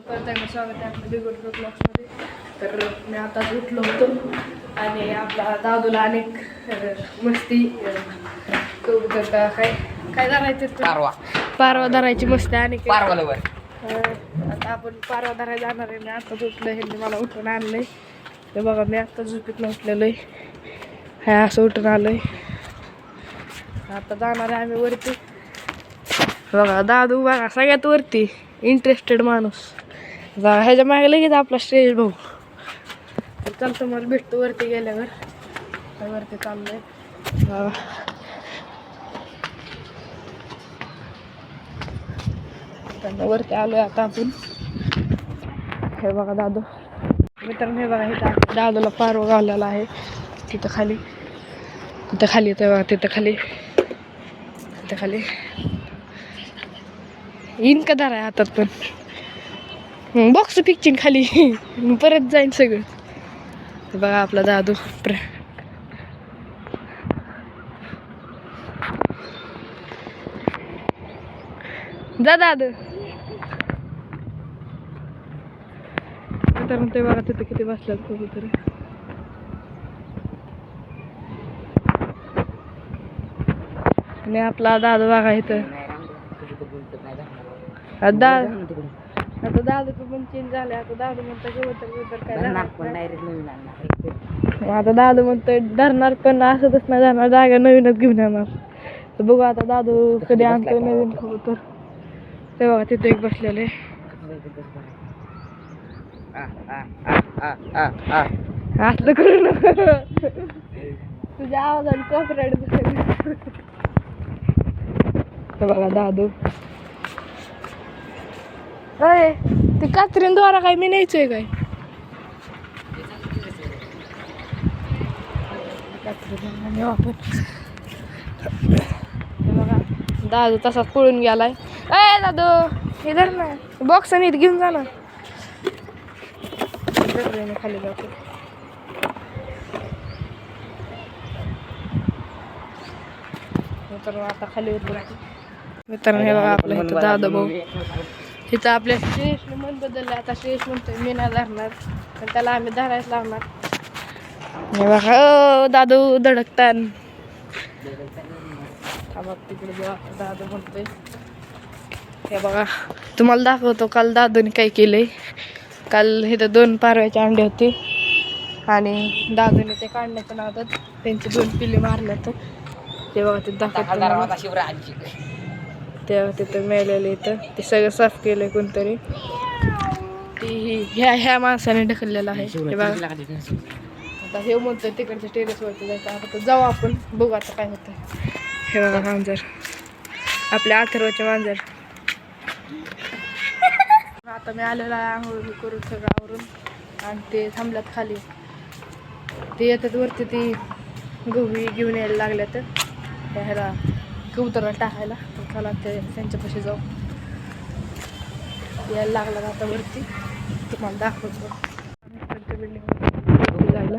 परत एकदा स्वागत आहे आपल्या बिगोड ब्लॉग्समध्ये. तर मी आताच उठलो होतो आणि आपला दादूला अनेक मस्ती काय काय धरायचं पारवा धरायची मस्ती आणि आता आपण पारवा धरायला जाणार आहे. मी आताच उठलं, ह्यांनी मला उठून आणलंय. ते बघा मी आत्ता झोपेतनं उठलेलं आहे, हाय असं उठून आलोय. आता जाणार आहे आम्ही वरती. बघा दादू बघा सगळ्यात वरती इंटरेस्टेड माणूस. ह्याच्या मागे लगेच आपला श्रेयस भाऊ. तर चालतं मला भेटतो वरती गेल्यावर. वरती चाललंय त्यांना वरती आलोय आता आपण. हे बघा दादू मित्रांनो, हे बघा इथं दादूला पारवा घाललेला आहे तिथं खाली. तिथं खाली तेव्हा तिथं खाली इन का दार आहे हातात पण बॉक्स पिक्चिंग खाली परत जाईन सगळं. ते बघा आपला दादू जा दादू. तर ते बघा तिथे किती बसल्यात खूप तरी. आणि आपला दादू बघा इथं. आता दादूचं पण चेंज झालं. आता दादू म्हणतो काय आता दादू म्हणतोय धरणार पण असंच नाही धरणार, जागा नवीनच घेऊन येणार. तर बघू आता दादू कधी आणतोय नवीन कबूतर. ते बघा तिथे एक बसलेले. असलं करू नको, तुझ्या आवाजाने कॉपीराइट बसेल. ते बघा दादू. अरे ते कात्रीन द्वारा काय मी न्यायचंय काय? बघा दादू तसाच पळून गेलाय. ए दादू इधर ना बॉक्स आणि घेऊन जा ना. खाली जातो. मित्रांनो आता खाली उतरतो. मित्रांनो हे बघा आपलं इथं दादा भाऊ. इथं आपल्या श्रेयसने मन बदललं. आता श्रेयस म्हणतोय मी नाही धरणार, पण त्याला आम्ही धरायच लावणार. हे बघा दादू धडकतान. तिकडे दादू म्हणतोय. हे बघा तुम्हाला दाखवतो काल दादूने काय केलंय. काल इथं 2 पारव्याचे अंडे होते आणि दादूने ते काढण्याच्या नादात त्यांची 2 पिल्ली मारल्यात. ते बघा ते दाखवतो. तेव्हा तिथं मेलेलं इथं ते सगळं साफ केलंय कोणतरी. ती ह्या माणसाने ढकललेलं आहे. हे बघा आता हे म्हणतोय तिकडच्या टेरेसवरती जायचं. आता जाऊ आपण, बघू आता काय होतं. हे बघा मांजर, आपल्या अथर्वचे मांजर. आता मी आलेला आहे आंघोळ करून सगळं आवरून. आणि ते थांबल्यात खाली. ते येतात वरती ती गहू घेऊन यायला लागल्यात ह्याला कबुतरला टाकायला. चला ते त्यांच्यापाशी जाऊ. यायला लागला आता वरती, तुम्हाला दाखवतो. बिल्डिंग जायला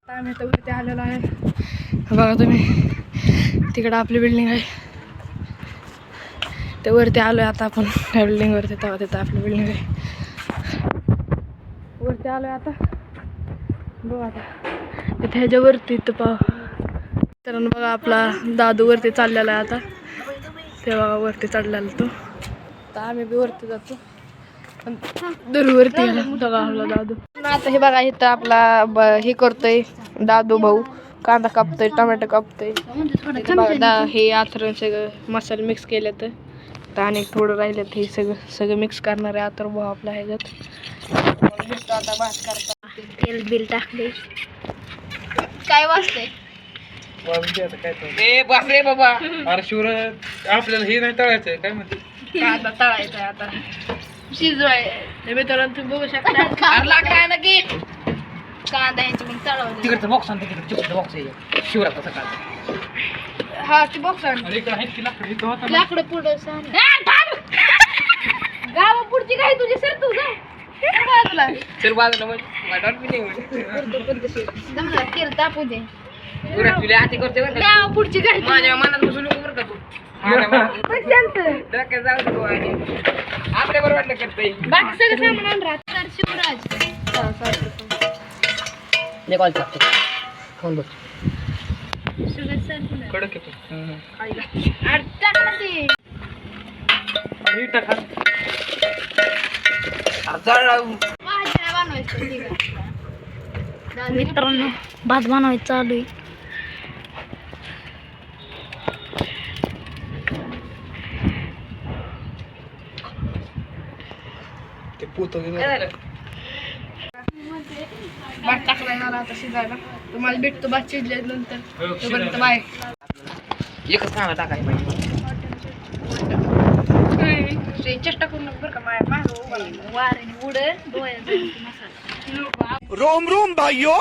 आम्ही आता वरती आलेलो आहे. बघा तुम्ही तिकडं आपली बिल्डिंग आहे. ते वरती आलोय आता आपण त्या बिल्डिंग वरती. तेव्हा तिथं आपली बिल्डिंग आहे. वरती आलोय आता. बघ आता इथे ह्याच्या वरती इथं पाव. तर बघा आपला दादू वरती चाललेला आहे आता. ते बघा वरती चढलेला तो. आता आम्ही बी वरती जातो. दूरवरती बघा आपला दादू. आता हे बघा इथं आपला हे करतोय दादू भाऊ. कांदा कापतोय, टोमॅटो कापतोय. बघा हे आथरण सगळं मसाले मिक्स केले तर आणि थोडं राहिलं ते सगळं मिक्स करणार आहे आथर भाऊ आपला ह्याच्यात. आता भात करता तेल बिल टाकले. काय वाजतंय बापरे बाबा. अरे शिवर आपल्याला हे नाही तळायचंय काय म्हणते. कांदा तळायचा आता शिजवाय. मित्रांनो तुम्ही बघू शकता कांदा यांची मग तळवलं. तिकडचं बॉक्स आणते, तिकडचं बॉक्स आहे शिवरात सकाळचं. हा ती बॉक्स आण. लाकडं पुढं गावा पुढची काय तुझी सर तू जा बाजूला. सर बाजूला म्हणजे तेल तापू दे. तुला आती करते गावा पुढची काय माझ्या मनात बसून नको बरं का आपल्या बरोबर वाटलं करते बाकी सगळं सामान आणून राहत सर शिवराज खाऊन बघ शुगर सर कडक येतो मित्रांनो भात बनवायचं चालू आहे. ते पोत भात टाकलाय मला आता शिजायला. तुम्हाला भेटतो भात शिजल्यानंतर. तोपर्यंत बाय. एकच कांदा टाकायचा चेष्टा करू नको बरं का माझ्या वारे उड रोम रोम भाइयों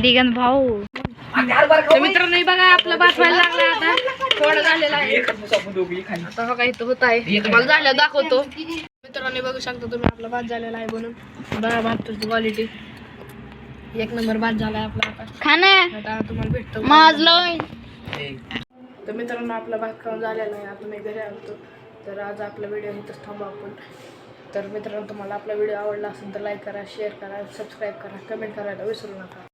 दिगंत भाऊ. तर मित्रांनो बघा आपला भात व्हायला लागला आता थोडा झालेला आहे. आता हो काही होत आहे मला झालं दाखवतो. मित्रांनो बघू शकता तुम्ही आपला भात झालेला आहे म्हणून बघा भाताची क्वालिटी एक नंबर भात झालाय आपला आता आता तुम्हाला भेटतो माझलं. तर मित्रांनो आपला भात खाऊन झालेला आहे. आता मी घरी आलतो तर आज आपला व्हिडिओ इथंच थांबू आपण. तर मित्रांनो तुम्हाला आपला व्हिडिओ आवडला असेल तर लाईक करा शेअर करा सबस्क्राईब करा कमेंट करायला विसरू नका.